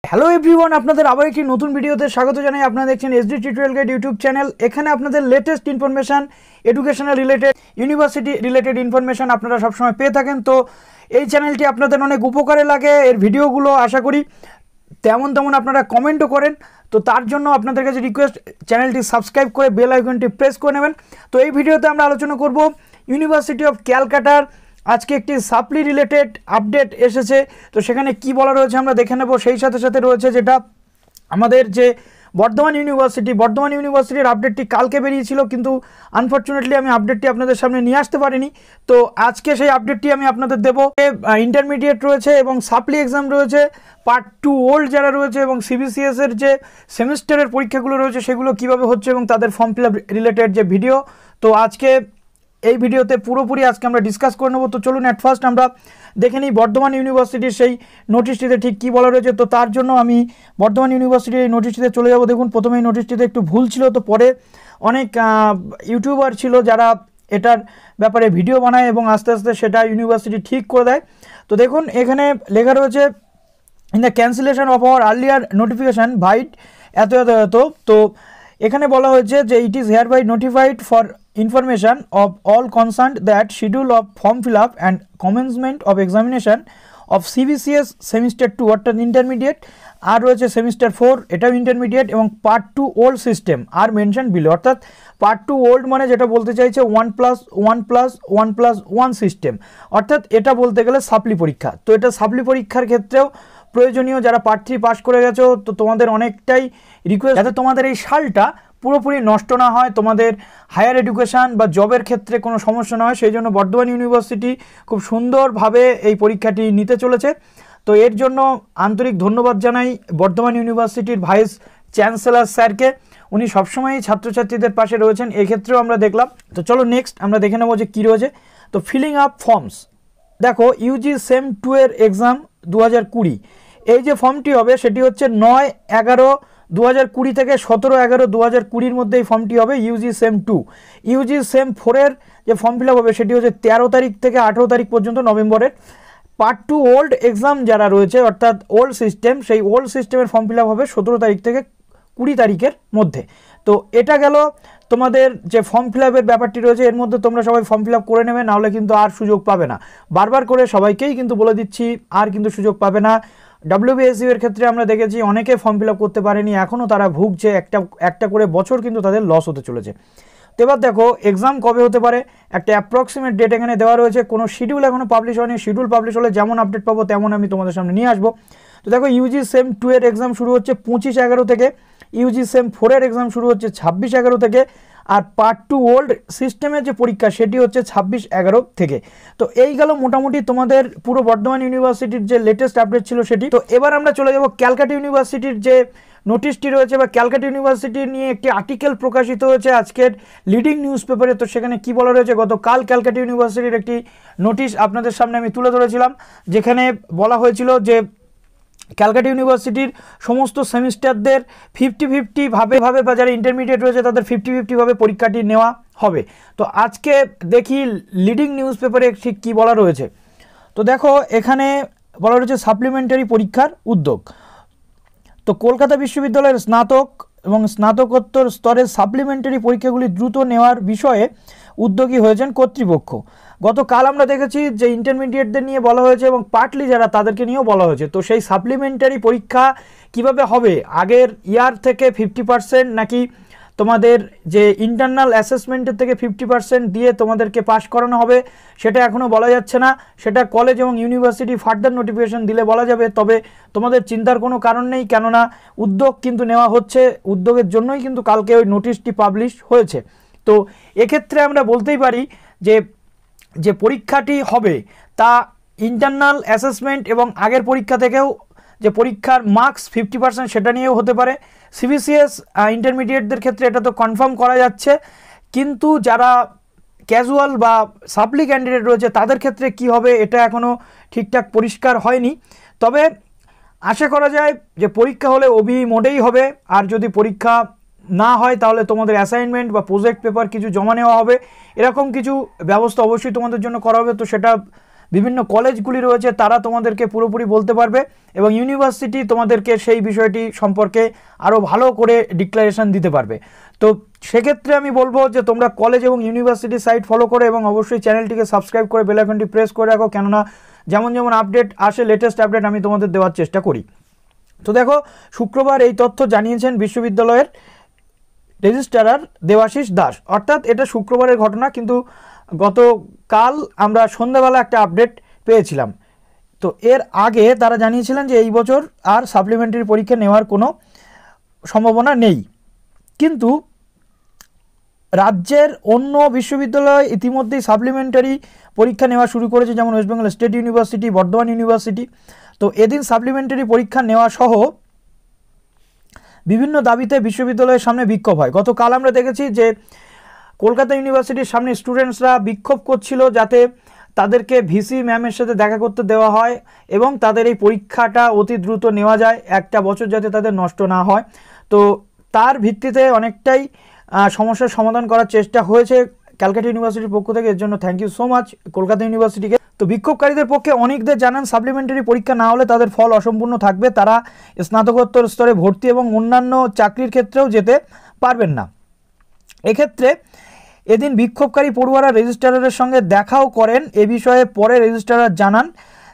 Hello everyone, আপনাদের আবার একটি নতুন ভিডিওতে স্বাগত জানাই। আপনারা দেখছেন SD tutorial guide YouTube channel. এখানে আপনাদের latest information, educational related, university related information আপনারা সবসময় পেয়ে থাকেন। তো এই চ্যানেলটি আপনাদের অনেক উপকারে লাগে। এর ভিডিওগুলো আশা করি তেমন আপনারা কমেন্টও করেন। তো তার জন্য আপনাদের কাছে রিকোয়েস্ট, চ্যানেলটি সাবস্ক্রাইব করে বেল আইকনটি প্রেস করে নেবেন। তো এই ভিডিওতে আমরা আলোচনা করব ইউনিভার্সিটি অফ ক্যালকাটার আজকে একটি সাপ্লি রিলেটেড আপডেট এসেছে। তো সেখানে কি বলা রয়েছে আমরা দেখে নেব। সেই সাথে সাথে রয়েছে যেটা আমাদের যে বর্ধমান ইউনিভার্সিটির আপডেটটি কালকে বেরিয়েছিল, কিন্তু আনফর্চুনেটলি আমি আপডেটটি আপনাদের সামনে নিয়ে আসতে পারিনি। তো আজকে সেই আপডেটটি আমি আপনাদের দেবো। ইন্টারমিডিয়েট রয়েছে এবং সাপ্লি এক্সাম রয়েছে, পার্ট 2 ওল্ড যারা রয়েছে এবং সিবিসিএস এর যে সেমিস্টারের পরীক্ষাগুলো রয়েছে সেগুলো কিভাবে হচ্ছে এবং তাদের ফর্ম ফিল আপ রিলেটেড যে ভিডিও। তো আজকে এই ভিডিওতে পুরোপুরি আজকে আমরা ডিসকাস করে নেব। তো চলুন অ্যাট ফার্স্ট আমরা দেখে নিই বর্ধমান ইউনিভার্সিটির সেই নোটিশটিতে ঠিক কী বলা রয়েছে। তো তার জন্য আমি বর্ধমান ইউনিভার্সিটির এই নোটিশটিতে চলে যাব। দেখুন, প্রথমে এই নোটিশটিতে একটু ভুল ছিল, তো পরে অনেক ইউটিউবার ছিল যারা এটার ব্যাপারে ভিডিও বানায় এবং আস্তে আস্তে সেটা ইউনিভার্সিটি ঠিক করে দেয়। তো দেখুন, এখানে লেখা রয়েছে in the cancellation of our earlier notification ভাইট এত। তো এখানে বলা হয়েছে যে it is hereby notified for information of all concerned that schedule of form fill up and commencement of examination of CBCS semester 2 অর্থাৎ ইন্টারমিডিয়েট আর রয়েছে semester 4 এটাও ইন্টারমিডিয়েট এবং পার্ট 2 ওল্ড সিস্টেম আর মেনশন বিলো। অর্থাৎ part 2 old মানে যেটা বলতে চাইছে 1+1+1+1 system, অর্থাৎ এটা বলতে গেলে সাপ্লি পরীক্ষা। তো এটা সাপ্লি পরীক্ষার ক্ষেত্রেও প্রয়োজনীয়। যারা পার্ট 3 পাস করে গেছো তো তোমাদের অনেকটাই রিকোয়েস্ট যাতে তোমাদের এই সালটা পুরোপুরি নষ্ট না হয়, তোমাদের হায়ার এডুকেশান বা জবের ক্ষেত্রে কোনো সমস্যা না হয়, সেই জন্য বর্ধমান ইউনিভার্সিটি খুব সুন্দরভাবে এই পরীক্ষাটি নিতে চলেছে। তো এর জন্য আন্তরিক ধন্যবাদ জানাই বর্ধমান ইউনিভার্সিটির ভাইস চ্যান্সেলর স্যারকে। উনি সবসময়ই ছাত্রছাত্রীদের পাশে রয়েছেন, এক্ষেত্রেও আমরা দেখলাম। তো চলো নেক্সট আমরা দেখে নেবো যে কী রয়েছে। তো ফিলিং আপ ফর্মস, দেখো ইউজি সেম 2 এর এক্সাম 2020, এই যে ফর্মটি হবে সেটি হচ্ছে 9/11/2020 থেকে 17/11/2020 মধ্যে এই ফর্মটি হবে। ইউজি সেম 2, ইউজি সেম 4 এর যে ফর্ম ফিল আপ হবে সেটি হচ্ছে 13 তারিখ থেকে 18 তারিখ পর্যন্ত নভেম্বরের। পার্ট 2 ওল্ড এক্সাম যারা রয়েছে অর্থাৎ ওল্ড সিস্টেম, সেই ওল্ড সিস্টেমের ফর্ম ফিল আপ হবে 17 তারিখ থেকে 20 তারিখের মধ্যে। তো এটা গেল তোমাদের যে ফর্ম ফিল আপের ব্যাপারটি রয়েছে, এর মধ্যে তোমরা সবাই ফর্ম ফিল আপ করে নেবে, নাহলে কিন্তু আর সুযোগ পাবে না। বারবার করে সবাইকেই কিন্তু বলে দিচ্ছি, আর কিন্তু সুযোগ পাবে না। WBSU এর ক্ষেত্রে আমরা দেখেছি অনেকে ফর্ম ফিল আপ করতে পারেনি, এখনও তারা ভুগছে, একটা করে বছর কিন্তু তাদের লস হতে চলেছে। তো এবার দেখো এক্সাম কবে হতে পারে, একটা অ্যাপ্রক্সিমেট ডেট এখানে দেওয়া রয়েছে। কোনো শিডিউল এখনও পাবলিশ হয়নি, শিডিউল পাবলিশ হলে যেমন আপডেট পাবো তেমন আমি তোমাদের সামনে নিয়ে আসবো। তো দেখো ইউজি সেম 2 এর এক্সাম শুরু হচ্ছে 25/11 থেকে, ইউজি সেম 4 এর এক্সাম শুরু হচ্ছে 26/11 থেকে, আর পার্ট 2 ওল্ড সিস্টেমের যে পরীক্ষা সেটি হচ্ছে 26/11 থেকে। তো এই গেল মোটামুটি তোমাদের পুরো বর্ধমান ইউনিভার্সিটির যে লেটেস্ট আপডেট ছিল সেটি। তো এবার আমরা চলে যাব ক্যালকাটা ইউনিভার্সিটির যে নোটিশটি রয়েছে বা ক্যালকাটা ইউনিভার্সিটি নিয়ে একটি আর্টিকেল প্রকাশিত হয়েছে আজকের লিডিং নিউজ পেপারে। তো সেখানে কি বলা রয়েছে, গতকাল ক্যালকাটা ইউনিভার্সিটির একটি নোটিশ আপনাদের সামনে আমি তুলে ধরেছিলাম, যেখানে বলা হয়েছিল যে ক্যালকাটা ইউনিভার্সিটির সমস্ত সেমিস্টারদের 50-50 ভাবে বা যারা ইন্টারমিডিয়েট রয়েছে তাদের 50-50 ভাবে পরীক্ষাটি নেওয়া হবে। তো আজকে দেখি লিডিং নিউজ পেপারে ঠিক কী বলা রয়েছে। তো দেখো এখানে বলা রয়েছে সাপ্লিমেন্টারি পরীক্ষার উদ্যোগ। তো কলকাতা বিশ্ববিদ্যালয়ের স্নাতক এবং স্নাতকোত্তর স্তরের সাপ্লিমেন্টারি পরীক্ষাগুলি দ্রুত নেওয়ার বিষয়ে উদ্যোগী হয়েছেন কর্তৃপক্ষ। গতকাল আমরা দেখেছি যে ইন্টারমিডিয়েটদের নিয়ে বলা হয়েছে এবং পার্টলি যারা তাদেরকে নিয়েও বলা হয়েছে। তো সেই সাপ্লিমেন্টারি পরীক্ষা কিভাবে হবে, আগের ইয়ার থেকে 50% নাকি তোমাদের যে ইন্টারনাল অ্যাসেসমেন্টের থেকে 50% দিয়ে তোমাদেরকে পাস করানো হবে, সেটা এখনও বলা যাচ্ছে না। সেটা কলেজ এবং ইউনিভার্সিটি ফার্দার নোটিফিকেশন দিলে বলা যাবে। তবে তোমাদের চিন্তার কোনো কারণ নেই, কেননা উদ্যোগ কিন্তু নেওয়া হচ্ছে, উদ্যোগের জন্যই কিন্তু কালকে ওই নোটিশটি পাবলিশ হয়েছে। তো এক্ষেত্রে আমরা বলতেই পারি যে পরীক্ষাটি হবে তা ইন্টারনাল অ্যাসেসমেন্ট এবং আগের পরীক্ষা থেকেও যে পরীক্ষার মার্কস 50% সেটা নিয়েও হতে পারে। সিবিসিএস ইন্টারমিডিয়েটদের ক্ষেত্রে এটা তো কনফার্ম করা যাচ্ছে, কিন্তু যারা ক্যাজুয়াল বা সাপ্লি ক্যান্ডিডেট রয়েছে তাদের ক্ষেত্রে কি হবে এটা এখনও ঠিকঠাক পরিষ্কার হয়নি। তবে আশা করা যায় যে পরীক্ষা হলে ওবি মোডেই হবে, আর যদি পরীক্ষা না হয় তাহলে তোমাদের অ্যাসাইনমেন্ট বা প্রজেক্ট পেপার কিছু জমা নেওয়া হবে, এরকম কিছু ব্যবস্থা অবশ্যই তোমাদের জন্য করা হবে। তো সেটা বিভিন্ন কলেজগুলি রয়েছে তারা তোমাদেরকে পুরোপুরি বলতে পারবে এবং ইউনিভার্সিটি তোমাদেরকে সেই বিষয়টি সম্পর্কে আরও ভালো করে ডিক্লারেশন দিতে পারবে। তো সেক্ষেত্রে আমি বলবো যে তোমরা কলেজ এবং ইউনিভার্সিটি সাইট ফলো করো এবং অবশ্যই চ্যানেলটিকে সাবস্ক্রাইব করে বেল আইকনটি প্রেস করে রাখো, কেননা যেমন যেমন আপডেট আসে, লেটেস্ট আপডেট আমি তোমাদের দেওয়ার চেষ্টা করি। তো দেখো, শুক্রবার এই তথ্য জানিয়েছেন বিশ্ববিদ্যালয়ের রেজিস্ট্রার দেবাশিস দাস, অর্থাৎ এটা শুক্রবারের ঘটনা, কিন্তু গতকাল আমরা সন্ধ্যাবেলা একটা আপডেট পেয়েছিলাম। তো এর আগে তারা জানিয়েছিলেন যে এই বছর আর সাপ্লিমেন্টারি পরীক্ষা নেওয়ার কোনো সম্ভাবনা নেই, কিন্তু রাজ্যের অন্য বিশ্ববিদ্যালয় ইতিমধ্যেই সাপ্লিমেন্টারি পরীক্ষা নেওয়া শুরু করেছে, যেমন West Bengal state university, Bardhaman university. তো এদিন সাপ্লিমেন্টারি পরীক্ষা নেওয়া সহ বিভিন্ন দাবিতে বিশ্ববিদ্যালয়ের সামনে বিক্ষোভ হয়। গতকাল আমরা দেখেছি যে কলকাতা ইউনিভার্সিটির সামনে স্টুডেন্টসরা বিক্ষোভ করছিল যাতে তাদেরকে ভিসি ম্যামের সাথে দেখা করতে দেওয়া হয় এবং তাদের এই পরীক্ষাটা অতি দ্রুত নেওয়া যায়, একটা বছর যাতে তাদের নষ্ট না হয়। তো তার ভিত্তিতে অনেকটাই সমস্যার সমাধান করার চেষ্টা হয়েছে ক্যালকাটা ইউনিভার্সিটির পক্ষ থেকে, এর জন্য thank you so much Kolkata ইউনিভার্সিটিকে। তো বিক্ষোভকারীদের পক্ষে অনেকদের জানান সাপ্লিমেন্টারি পরীক্ষা না হলে তাদের ফল অসম্পূর্ণ থাকবে, তারা স্নাতকোত্তর স্তরে ভর্তি এবং অন্যান্য চাকরির ক্ষেত্রেও যেতে পারবেন না। এক্ষেত্রে এদিন বিক্ষোভকারী পড়ুয়ারা রেজিস্ট্রারের সঙ্গে দেখাও করেন। এ বিষয়ে পরে রেজিস্ট্রার জানান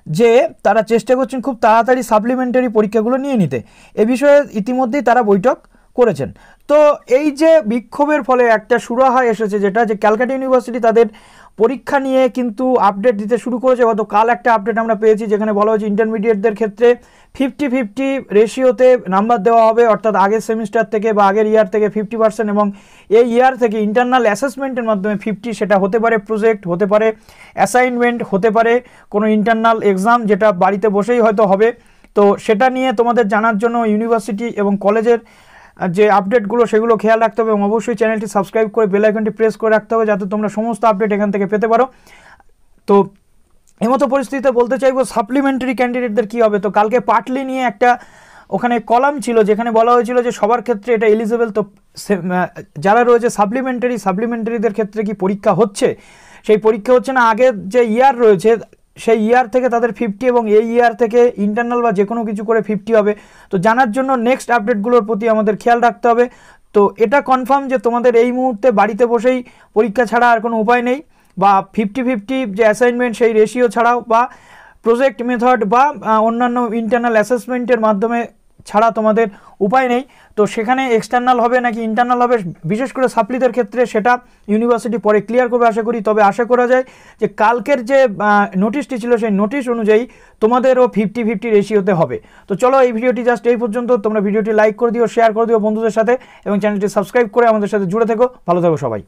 যে তারা চেষ্টা করছেন খুব তাড়াতাড়ি সাপ্লিমেন্টারি পরীক্ষাগুলো নিয়ে নিতে। এ বিষয়ে ইতিমধ্যেই তারা বৈঠক করেছেন। তো এই যে বিক্ষোভের ফলে একটা সুরাহা এসেছে, যেটা যে ক্যালকাটা ইউনিভার্সিটি তাদের পরীক্ষা নিয়ে কিন্তু আপডেট দিতে শুরু করেছে। গতকাল একটা আপডেট আমরা পেয়েছি যেখানে বলা হয়েছে ইন্টারমিডিয়েটদের ক্ষেত্রে 50-50 রেশিওতে নাম্বার দেওয়া হবে, অর্থাৎ আগের সেমিস্টার থেকে বা আগের ইয়ার থেকে 50% এবং এই ইয়ার থেকে ইন্টারনাল অ্যাসেসমেন্টের মাধ্যমে 50। সেটা হতে পারে প্রজেক্ট, হতে পারে অ্যাসাইনমেন্ট, হতে পারে কোনো ইন্টারনাল এক্সাম যেটা বাড়িতে বসেই হয়তো হবে। তো সেটা নিয়ে তোমাদের জানার জন্য ইউনিভার্সিটি এবং কলেজের যে আপডেটগুলো সেগুলো খেয়াল রাখতে হবে এবং অবশ্যই চ্যানেলটি সাবস্ক্রাইব করে বেল আইকনটি প্রেস করে রাখতে হবে যাতে তোমরা সমস্ত আপডেট এখান থেকে পেতে পারো। তো এমতো পরিস্থিতিতে বলতে চাইবো সাপ্লিমেন্টারি ক্যান্ডিডেটদের কী হবে। তো কালকে পাটলি নিয়ে একটা ওখানে কলাম ছিল যেখানে বলা হয়েছিল যে সবার ক্ষেত্রে এটা এলিজিবল। তো যারা রয়েছে সাপ্লিমেন্টারিদের ক্ষেত্রে কি পরীক্ষা হচ্ছে? সেই পরীক্ষা হচ্ছে না, আগের যে ইয়ার রয়েছে সেই ইয়ার থেকে তাদের 50 এবং এই ইয়ার থেকে ইন্টারনাল বা যে কোনো কিছু করে 50 হবে। তো জানার জন্য নেক্সট আপডেটগুলোর প্রতি আমাদের খেয়াল রাখতে হবে। তো এটা কনফার্ম যে তোমাদের এই মুহূর্তে বাড়িতে বসেই পরীক্ষা ছাড়া আর কোনো উপায় নেই, বা 50-50 যে অ্যাসাইনমেন্ট সেই রেশিও ছাড়াও বা প্রজেক্ট মেথড বা অন্যান্য ইন্টারনাল অ্যাসেসমেন্টের মাধ্যমে ছাড়া তোমাদের উপায় নেই। তো সেখানে এক্সটার্নাল হবে নাকি ইন্টারনাল হবে, বিশেষ করে সাপ্লিদের ক্ষেত্রে সেটা ইউনিভার্সিটি পরে ক্লিয়ার করবে আশা করি। তবে আশা করা যায় যে কালকের যে নোটিশটি ছিল সেই নোটিশ অনুযায়ী তোমাদেরও 50-50 রেশিওতে হবে। তো চলো, এই ভিডিওটি জাস্ট এই পর্যন্ত। তোমরা ভিডিওটি লাইক করে দিও, শেয়ার করে দিও বন্ধুদের সাথে এবং চ্যানেলটি সাবস্ক্রাইব করে আমাদের সাথে জুড়ে থেকো। ভালো থেকো সবাই।